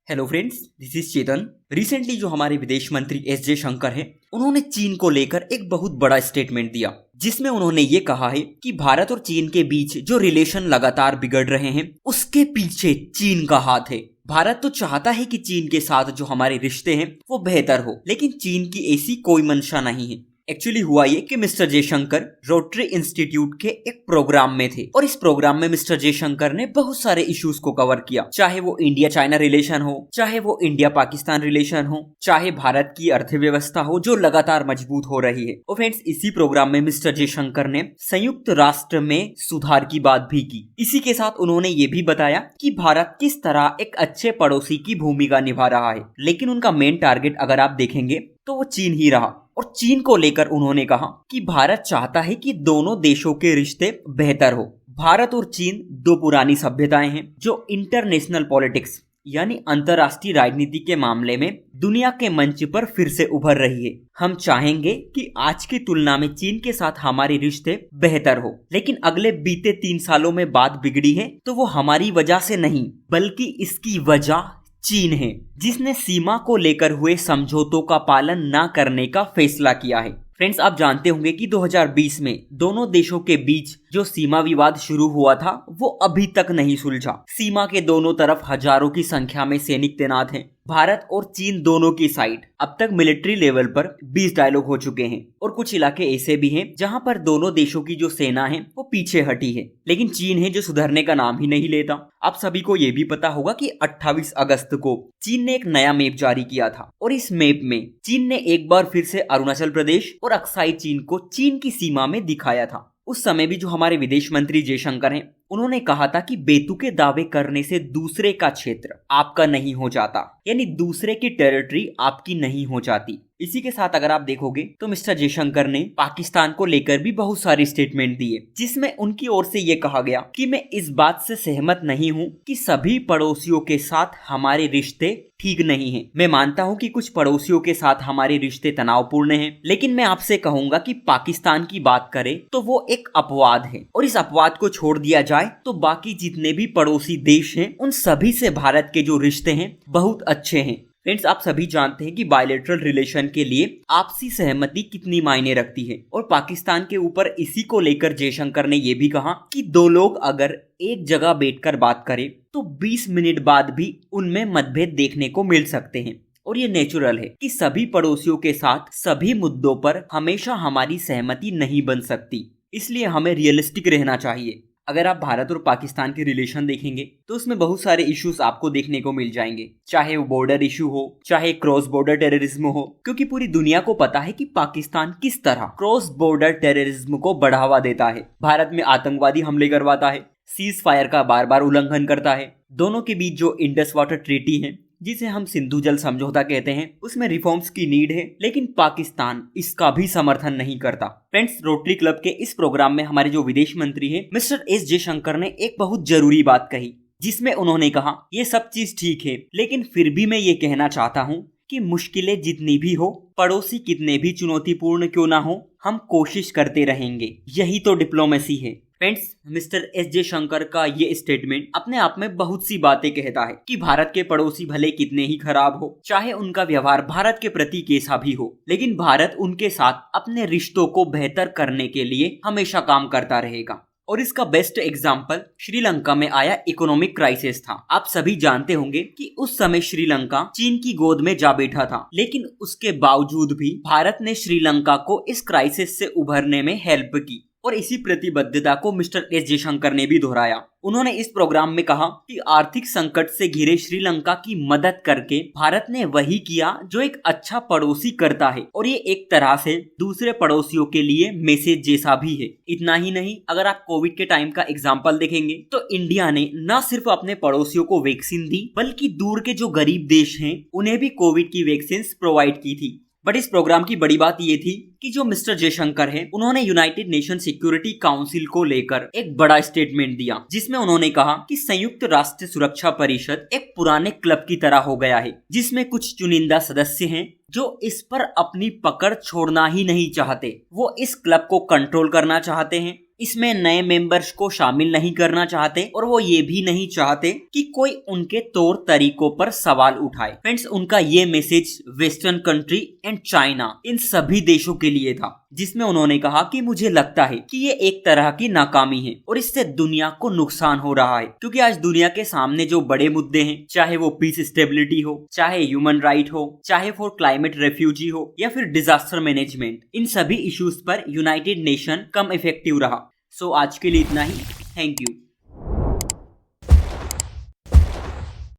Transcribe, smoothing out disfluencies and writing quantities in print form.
Hello friends, this is Chetan. Recently जो हमारे विदेश मंत्री एस जयशंकर हैं, उन्होंने चीन को लेकर एक बहुत बड़ा स्टेटमेंट दिया, जिसमें उन्होंने ये कहा है कि भारत और चीन के बीच जो रिलेशन लगातार बिगड़ रहे हैं, उसके पीछे चीन का हाथ है। भारत तो चाहता है कि चीन के साथ जो हमारे रिश्ते हैं वो बेहतर हो, लेकिन चीन की ऐसी कोई मंशा नहीं है। एक्चुअली हुआ ये कि मिस्टर जयशंकर रोटरी इंस्टीट्यूट के एक प्रोग्राम में थे और इस प्रोग्राम में मिस्टर जयशंकर ने बहुत सारे इश्यूज को कवर किया, चाहे वो इंडिया चाइना रिलेशन हो, चाहे वो इंडिया पाकिस्तान रिलेशन हो, चाहे भारत की अर्थव्यवस्था हो जो लगातार मजबूत हो रही है। और फ्रेंड्स, इसी प्रोग्राम में मिस्टर जयशंकर ने संयुक्त राष्ट्र में सुधार की बात भी की। इसी के साथ उन्होंने ये भी बताया कि भारत किस तरह एक अच्छे पड़ोसी की भूमिका निभा रहा है, लेकिन उनका मेन टारगेट अगर आप देखेंगे तो वो चीन ही रहा। और चीन को लेकर उन्होंने कहा कि भारत चाहता है कि दोनों देशों के रिश्ते बेहतर हो। भारत और चीन दो पुरानी सभ्यताएं हैं जो इंटरनेशनल पॉलिटिक्स यानी अंतर्राष्ट्रीय राजनीति के मामले में दुनिया के मंच पर फिर से उभर रही है। हम चाहेंगे कि आज की तुलना में चीन के साथ हमारे रिश्ते बेहतर हो, लेकिन अगले बीते 3 सालों में बात बिगड़ी है तो वो हमारी वजह से नहीं, बल्कि इसकी वजह चीन है, जिसने सीमा को लेकर हुए समझौतों का पालन न करने का फैसला किया है। फ्रेंड्स, आप जानते होंगे कि 2020 में दोनों देशों के बीच जो सीमा विवाद शुरू हुआ था वो अभी तक नहीं सुलझा। सीमा के दोनों तरफ हजारों की संख्या में सैनिक तैनात हैं। भारत और चीन दोनों की साइड अब तक मिलिट्री लेवल पर 20 डायलॉग हो चुके हैं और कुछ इलाके ऐसे भी हैं जहां पर दोनों देशों की जो सेना है वो पीछे हटी है, लेकिन चीन है जो सुधरने का नाम ही नहीं लेता। आप सभी को ये भी पता होगा कि 28 अगस्त को चीन ने एक नया मैप जारी किया था और इस मैप में चीन ने एक बार फिर से अरुणाचल प्रदेश और अक्साई चीन को चीन की सीमा में दिखाया था। उस समय भी जो हमारे विदेश मंत्री जयशंकर हैं, उन्होंने कहा था कि बेतुके दावे करने से दूसरे का क्षेत्र आपका नहीं हो जाता, यानी दूसरे की टेरिटरी आपकी नहीं हो जाती। इसी के साथ अगर आप देखोगे तो मिस्टर जयशंकर ने पाकिस्तान को लेकर भी बहुत सारे स्टेटमेंट दिए, जिसमें उनकी ओर से ये कहा गया कि मैं इस बात से सहमत नहीं हूँ कि सभी पड़ोसियों के साथ हमारे रिश्ते ठीक नहीं हैं। मैं मानता हूँ कि कुछ पड़ोसियों के साथ हमारे रिश्ते तनावपूर्ण हैं, लेकिन मैं आपसे कहूंगा कि पाकिस्तान की बात करें तो वो एक अपवाद है और इस अपवाद को छोड़ दिया जाए तो बाकी जितने भी पड़ोसी देश हैं उन सभी से भारत के जो रिश्ते हैं बहुत अच्छे हैं। फ्रेंड्स, आप सभी जानते हैं कि बायलैटरल रिलेशन के लिए आपसी सहमति कितनी मायने रखती है और पाकिस्तान के ऊपर इसी को लेकर जयशंकर ने यह भी कहा कि दो लोग अगर एक जगह बैठकर बात करें तो 20 मिनट बाद भी उनमें मतभेद देखने को मिल सकते हैं और ये नेचुरल है कि सभी पड़ोसियों के साथ सभी मुद्दों पर हमेशा हमारी सहमति नहीं बन सकती, इसलिए हमें रियलिस्टिक रहना चाहिए। अगर आप भारत और पाकिस्तान के रिलेशन देखेंगे तो उसमें बहुत सारे इश्यूज आपको देखने को मिल जाएंगे, चाहे वो बॉर्डर इशू हो, चाहे क्रॉस बॉर्डर टेररिज्म हो, क्योंकि पूरी दुनिया को पता है कि पाकिस्तान किस तरह क्रॉस बॉर्डर टेररिज्म को बढ़ावा देता है, भारत में आतंकवादी हमले करवाता है, सीज फायर का बार बार उल्लंघन करता है। दोनों के बीच जो इंडस वाटर ट्रीटी है, जिसे हम सिंधु जल समझौता कहते हैं, उसमें रिफॉर्म्स की नीड है, लेकिन पाकिस्तान इसका भी समर्थन नहीं करता। फ्रेंड्स, रोटरी क्लब के इस प्रोग्राम में हमारे जो विदेश मंत्री हैं मिस्टर एस जयशंकर ने एक बहुत जरूरी बात कही, जिसमें उन्होंने कहा ये सब चीज ठीक है, लेकिन फिर भी मैं ये कहना चाहता हूँ कि मुश्किलें जितनी भी हो, पड़ोसी कितने भी चुनौतीपूर्ण क्यों ना हो, हम कोशिश करते रहेंगे। यही तो डिप्लोमेसी है। फ्रेंड्स, मिस्टर एस जयशंकर का ये स्टेटमेंट अपने आप में बहुत सी बातें कहता है कि भारत के पड़ोसी भले कितने ही खराब हो, चाहे उनका व्यवहार भारत के प्रति कैसा भी हो, लेकिन भारत उनके साथ अपने रिश्तों को बेहतर करने के लिए हमेशा काम करता रहेगा। और इसका बेस्ट एग्जाम्पल श्रीलंका में आया इकोनॉमिक क्राइसिस था। आप सभी जानते होंगे कि उस समय श्रीलंका चीन की गोद में जा बैठा था, लेकिन उसके बावजूद भी भारत ने श्रीलंका को इस क्राइसिस से उभरने में हेल्प की और इसी प्रतिबद्धता को मिस्टर एस जयशंकर ने भी दोहराया। उन्होंने इस प्रोग्राम में कहा कि आर्थिक संकट से घिरे श्रीलंका की मदद करके भारत ने वही किया जो एक अच्छा पड़ोसी करता है और ये एक तरह से दूसरे पड़ोसियों के लिए मैसेज जैसा भी है। इतना ही नहीं, अगर आप कोविड के टाइम का एग्जाम्पल देखेंगे तो इंडिया ने न सिर्फ अपने पड़ोसियों को वैक्सीन दी, बल्कि दूर के जो गरीब देश हैं उन्हें भी कोविड की वैक्सीन प्रोवाइड की थी। बट इस प्रोग्राम की बड़ी बात ये थी कि जो मिस्टर जयशंकर हैं, उन्होंने यूनाइटेड नेशन सिक्योरिटी काउंसिल को लेकर एक बड़ा स्टेटमेंट दिया, जिसमें उन्होंने कहा कि संयुक्त राष्ट्र सुरक्षा परिषद एक पुराने क्लब की तरह हो गया है, जिसमें कुछ चुनिंदा सदस्य हैं जो इस पर अपनी पकड़ छोड़ना ही नहीं चाहते। वो इस क्लब को कंट्रोल करना चाहते हैं, इसमें नए मेंबर्स को शामिल नहीं करना चाहते और वो ये भी नहीं चाहते कि कोई उनके तौर तरीकों पर सवाल उठाए। फ्रेंड्स, उनका ये message western country and China in सभी देशों के लिए था, जिसमें उन्होंने कहा कि मुझे लगता है कि ये एक तरह की नाकामी है और इससे दुनिया को नुकसान हो रहा है, क्योंकि आज दुनिया के सामने जो बड़े मुद्दे हैं, चाहे वो पीस स्टेबिलिटी हो, चाहे ह्यूमन राइट हो, चाहे फॉर क्लाइमेट रेफ्यूजी हो या फिर डिजास्टर मैनेजमेंट, इन सभी इश्यूज पर यूनाइटेड नेशन कम इफेक्टिव रहा। सो आज के लिए इतना ही। Thank you.